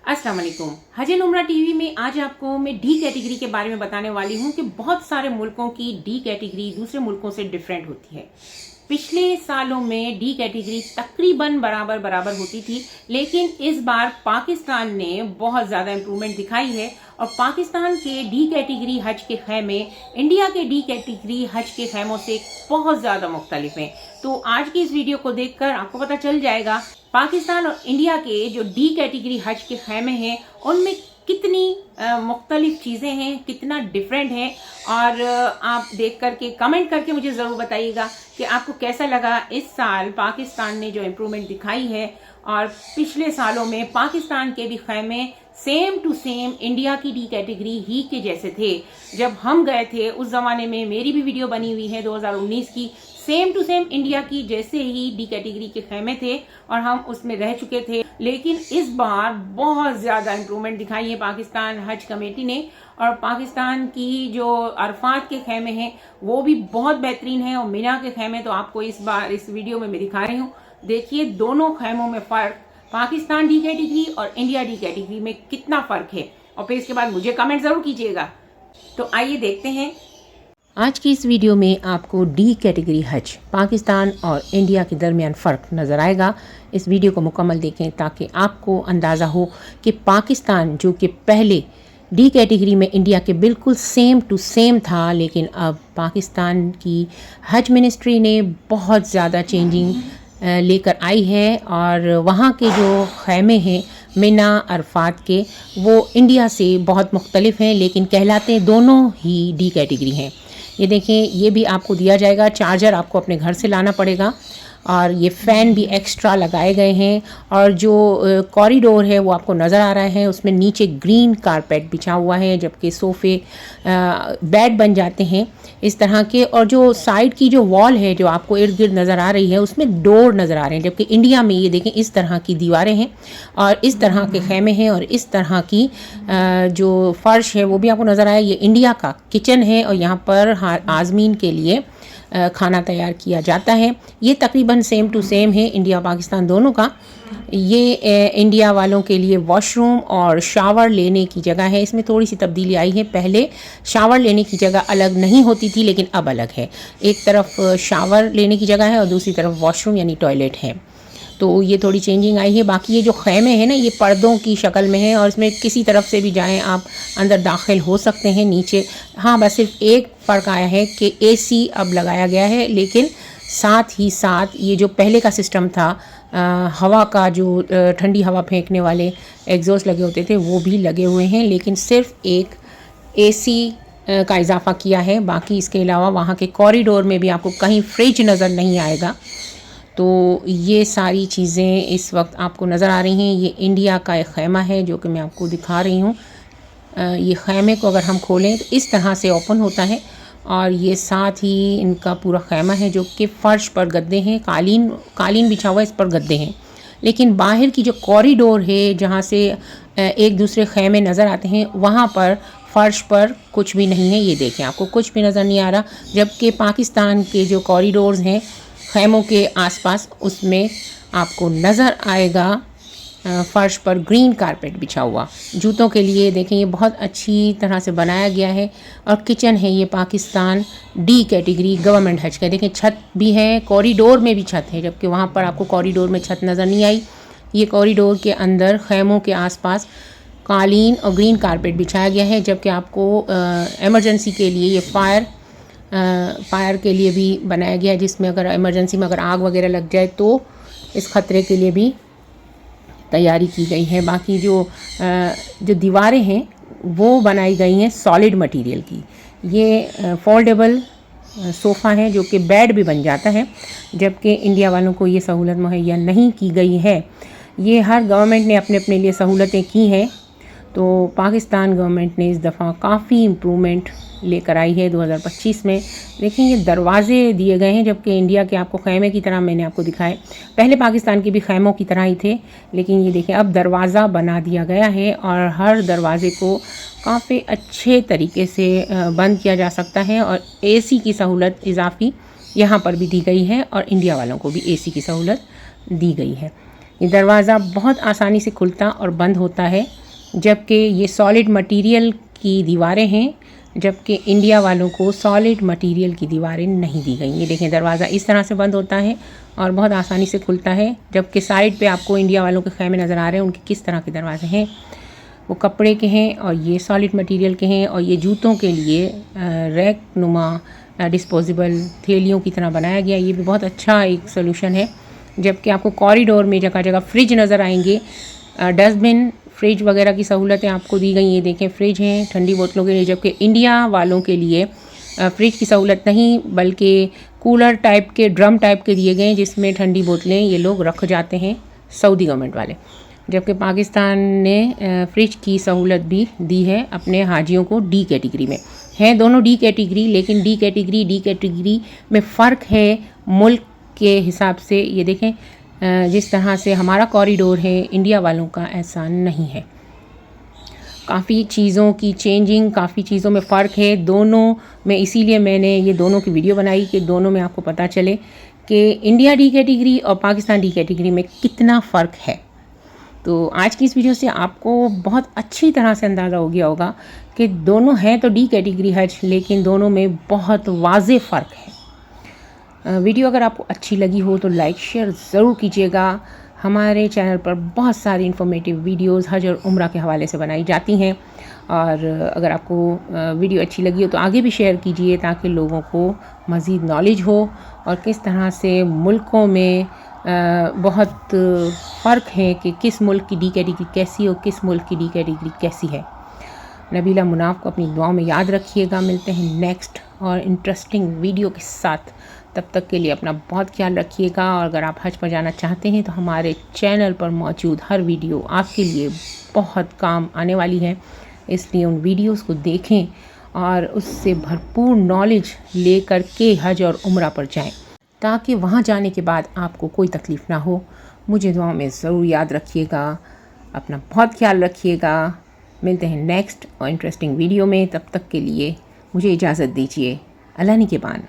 अस्सलाम वालेकुम। हज एंड उम्रा टीवी में आज आपको मैं डी कैटेगरी के बारे में बताने वाली हूँ कि बहुत सारे मुल्कों की डी कैटेगरी दूसरे मुल्कों से डिफरेंट होती है। पिछले सालों में डी कैटेगरी तकरीबन बराबर बराबर होती थी, लेकिन इस बार पाकिस्तान ने बहुत ज़्यादा इम्प्रूवमेंट दिखाई है और पाकिस्तान के डी कैटेगरी हज के खैमे इंडिया के डी कैटेगरी हज के खैमों से बहुत ज़्यादा मुख्तलिफ हैं। तो आज की इस वीडियो को देखकर आपको पता चल जाएगा पाकिस्तान और इंडिया के जो डी कैटेगरी हज के खैमे हैं उनमें कितनी मुख्तलिफ चीज़ें हैं, कितना डिफरेंट है। और आप देख करके कमेंट करके मुझे ज़रूर बताइएगा कि आपको कैसा लगा इस साल पाकिस्तान ने जो इम्प्रूवमेंट दिखाई है। और पिछले सालों में पाकिस्तान के भी खैमे सेम टू सेम इंडिया की डी कैटेगरी ही के जैसे थे। जब हम गए थे उस ज़माने में मेरी भी वीडियो बनी हुई है 2019 की, सेम टू सेम इंडिया की जैसे ही डी कैटेगरी के खैमे थे और हम उसमें रह चुके थे। लेकिन इस बार बहुत ज़्यादा इम्प्रूवमेंट दिखाई है पाकिस्तान हज कमेटी ने। और पाकिस्तान की जो अरफात के खैमे हैं वो भी बहुत बेहतरीन है और मिना के खैमे तो आपको इस बार इस वीडियो में मैं दिखा रही हूँ। देखिए दोनों खैमों में फ़र्क, पाकिस्तान डी कैटेगरी और इंडिया डी कैटेगरी में कितना फ़र्क है। और फिर इसके बाद मुझे कमेंट ज़रूर कीजिएगा। तो आइए देखते हैं। आज की इस वीडियो में आपको डी कैटेगरी हज पाकिस्तान और इंडिया के दरमियान फ़र्क नज़र आएगा। इस वीडियो को मुकम्मल देखें ताकि आपको अंदाज़ा हो कि पाकिस्तान जो कि पहले डी कैटेगरी में इंडिया के बिल्कुल सेम टू सेम था, लेकिन अब पाकिस्तान की हज मिनिस्ट्री ने बहुत ज़्यादा चेंजिंग लेकर आई है। और वहाँ के जो खैमे हैं मिना अरफात के वो इंडिया से बहुत मुख्तलिफ हैं, लेकिन कहलाते दोनों ही डी कैटेगरी हैं। ये देखें, ये भी आपको दिया जाएगा, चार्जर आपको अपने घर से लाना पड़ेगा और ये फ़ैन भी एक्स्ट्रा लगाए गए हैं। और जो कॉरिडोर है वो आपको नज़र आ रहा है, उसमें नीचे ग्रीन कारपेट बिछा हुआ है, जबकि सोफ़े बेड बन जाते हैं इस तरह के। और जो साइड की जो वॉल है जो आपको इर्द गिर्द नज़र आ रही है उसमें डोर नज़र आ रहे हैं, जबकि इंडिया में ये देखें इस तरह की दीवारें हैं और इस तरह के खैमे हैं और इस तरह की जो फ़र्श है वो भी आपको नज़र आया। ये इंडिया का किचन है और यहाँ पर आज़मीन के लिए खाना तैयार किया जाता है। ये तकरीबन सेम टू सेम है इंडिया पाकिस्तान दोनों का। ये इंडिया वालों के लिए वॉशरूम और शावर लेने की जगह है, इसमें थोड़ी सी तब्दीली आई है। पहले शावर लेने की जगह अलग नहीं होती थी, लेकिन अब अलग है। एक तरफ शावर लेने की जगह है और दूसरी तरफ वॉशरूम यानी टॉयलेट है। तो ये थोड़ी चेंजिंग आई है। बाकी ये जो खैमे हैं ना ये पर्दों की शक्ल में है और इसमें किसी तरफ से भी जाएं आप अंदर दाखिल हो सकते हैं नीचे। हाँ, बस सिर्फ एक फ़र्क आया है कि एसी अब लगाया गया है, लेकिन साथ ही साथ ये जो पहले का सिस्टम था हवा का जो ठंडी हवा फेंकने वाले एग्जॉस्ट लगे होते थे वो भी लगे हुए हैं, लेकिन सिर्फ एक एसी का इजाफा किया है। बाकी इसके अलावा वहाँ के कॉरिडोर में भी आपको कहीं फ्रिज नज़र नहीं आएगा। तो ये सारी चीज़ें इस वक्त आपको नज़र आ रही हैं। ये इंडिया का एक खैमा है जो कि मैं आपको दिखा रही हूँ। ये खैमे को अगर हम खोलें तो इस तरह से ओपन होता है और ये साथ ही इनका पूरा खैमा है जो कि फ़र्श पर गद्दे हैं, कालीन बिछा हुआ है, इस पर गद्दे हैं। लेकिन बाहर की जो कॉरिडोर है जहाँ से एक दूसरे खैमे नज़र आते हैं वहाँ पर फ़र्श पर कुछ भी नहीं है। ये देखें, आपको कुछ भी नज़र नहीं आ रहा, जबकि पाकिस्तान के जो कॉरिडोर्स हैं खैमों के आसपास उसमें आपको नज़र आएगा फ़र्श पर ग्रीन कारपेट बिछा हुआ। जूतों के लिए देखें ये बहुत अच्छी तरह से बनाया गया है। और किचन है ये पाकिस्तान डी कैटेगरी गवर्नमेंट हज का। देखें छत भी है, कॉरिडोर में भी छत है, जबकि वहाँ पर आपको कॉरिडोर में छत नज़र नहीं आई। ये कॉरिडोर के अंदर खैमों के आसपास कालीन और ग्रीन कारपेट बिछाया गया है, जबकि आपको एमरजेंसी के लिए ये फायर के लिए भी बनाया गया है, जिसमें अगर इमरजेंसी में अगर आग वगैरह लग जाए तो इस ख़तरे के लिए भी तैयारी की गई है। बाकी जो दीवारें हैं वो बनाई गई हैं सॉलिड मटेरियल की। ये फोल्डेबल सोफ़ा है जो कि बेड भी बन जाता है, जबकि इंडिया वालों को ये सहूलत मुहैया नहीं की गई है। ये हर गवर्नमेंट ने अपने अपने लिए सहूलतें की हैं, तो पाकिस्तान गवर्नमेंट ने इस दफ़ा काफ़ी इम्प्रूवमेंट लेकर आई है 2025 में। देखिए ये दरवाज़े दिए गए हैं, जबकि इंडिया के आपको खैमे की तरह मैंने आपको दिखाए, पहले पाकिस्तान के भी खैमों की तरह ही थे, लेकिन ये देखें अब दरवाज़ा बना दिया गया है और हर दरवाज़े को काफ़ी अच्छे तरीके से बंद किया जा सकता है। और एसी की सहूलत इजाफी यहाँ पर भी दी गई है और इंडिया वालों को भी एसी की सहूलत दी गई है। ये दरवाज़ा बहुत आसानी से खुलता और बंद होता है, जबकि ये सॉलिड मटेरियल की दीवारें हैं, जबकि इंडिया वालों को सॉलिड मटेरियल की दीवारें नहीं दी गई। ये देखें, दरवाज़ा इस तरह से बंद होता है और बहुत आसानी से खुलता है, जबकि साइड पे आपको इंडिया वालों के खैमे नज़र आ रहे हैं। उनके किस तरह के दरवाजे हैं, वो कपड़े के हैं और ये सॉलिड मटेरियल के हैं। और ये जूतों के लिए रैक नुमा डिस्पोजेबल थैलियों की तरह बनाया गया। ये भी बहुत अच्छा एक सोल्यूशन है। जबकि आपको कॉरिडोर में जगह जगह फ्रिज नज़र आएंगे, डस्टबिन, फ्रिज वगैरह की सहूलतें आपको दी गई। ये देखें, फ्रिज हैं ठंडी बोतलों के लिए, जबकि इंडिया वालों के लिए फ्रिज की सहूलत नहीं, बल्कि कूलर टाइप के, ड्रम टाइप के दिए गए हैं, जिसमें ठंडी बोतलें ये लोग रख जाते हैं, सऊदी गवर्नमेंट वाले। जबकि पाकिस्तान ने फ्रिज की सहूलत भी दी है अपने हाजियों को डी कैटेगरी में। हैं दोनों डी कैटेगरी, लेकिन डी कैटेगरी में फ़र्क है मुल्क के हिसाब से। ये देखें, जिस तरह से हमारा कॉरिडोर है, इंडिया वालों का ऐसा नहीं है। काफ़ी चीज़ों की चेंजिंग, काफ़ी चीज़ों में फ़र्क है दोनों में। इसीलिए मैंने ये दोनों की वीडियो बनाई कि दोनों में आपको पता चले कि इंडिया डी कैटेगरी और पाकिस्तान डी कैटेगरी में कितना फ़र्क है। तो आज की इस वीडियो से आपको बहुत अच्छी तरह से अंदाज़ा हो गया होगा कि दोनों हैं तो डी कैटेगरी हज, लेकिन दोनों में बहुत वाज़े फ़र्क है। वीडियो अगर आपको अच्छी लगी हो तो लाइक शेयर ज़रूर कीजिएगा। हमारे चैनल पर बहुत सारी इन्फॉर्मेटिव वीडियोस हज और उम्रा के हवाले से बनाई जाती हैं, और अगर आपको वीडियो अच्छी लगी हो तो आगे भी शेयर कीजिए, ताकि लोगों को मज़ीद नॉलेज हो और किस तरह से मुल्कों में बहुत फ़र्क है कि किस मुल्क की डी कैटेगरी कैसी और किस मुल्क की डी कैटेगरी कैसी है। नबीला मुनाफ को अपनी दुआओं में याद रखिएगा। मिलते हैं नेक्स्ट और इंटरेस्टिंग वीडियो के साथ। तब तक के लिए अपना बहुत ख्याल रखिएगा। और अगर आप हज पर जाना चाहते हैं तो हमारे चैनल पर मौजूद हर वीडियो आपके लिए बहुत काम आने वाली है, इसलिए उन वीडियोस को देखें और उससे भरपूर नॉलेज ले कर के हज और उम्रा पर जाएं, ताकि वहाँ जाने के बाद आपको कोई तकलीफ़ ना हो। मुझे दुआओं में ज़रूर याद रखिएगा। अपना बहुत ख्याल रखिएगा। मिलते हैं नेक्स्ट और इंटरेस्टिंग वीडियो में। तब तक के लिए मुझे इजाज़त दीजिए। अल्लाह निगहबान।